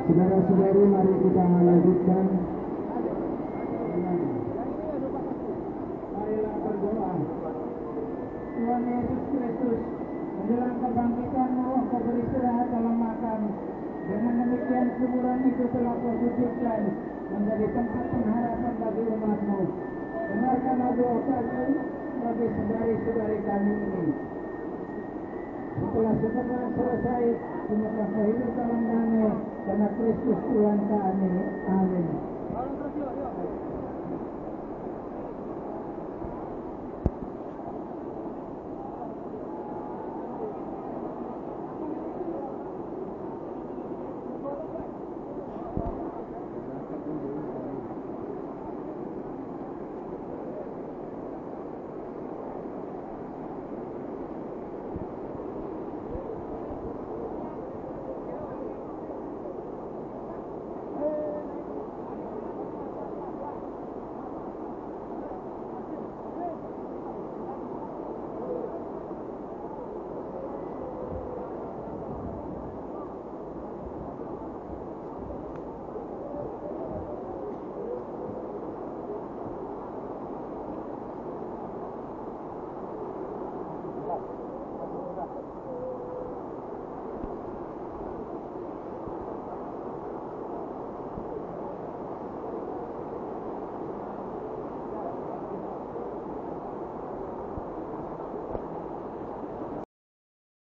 Saudara-saudari, mari kita lanjutkan. Marilah berdoa. Tuhan Yesus Kristus, menjelang kebangkitan-Mu, Engkau beristirahat dalam makam. Dengan demikian kuburan itu telah Kau sujudkan menjadi tempat pengharapan bagi umat-Mu. Dengarkanlah doa kami bagi saudari-saudari kami ini. Setelah semua selesai, semoga kau hidup dalam damai karena Kristus Tuhan kami. Amin.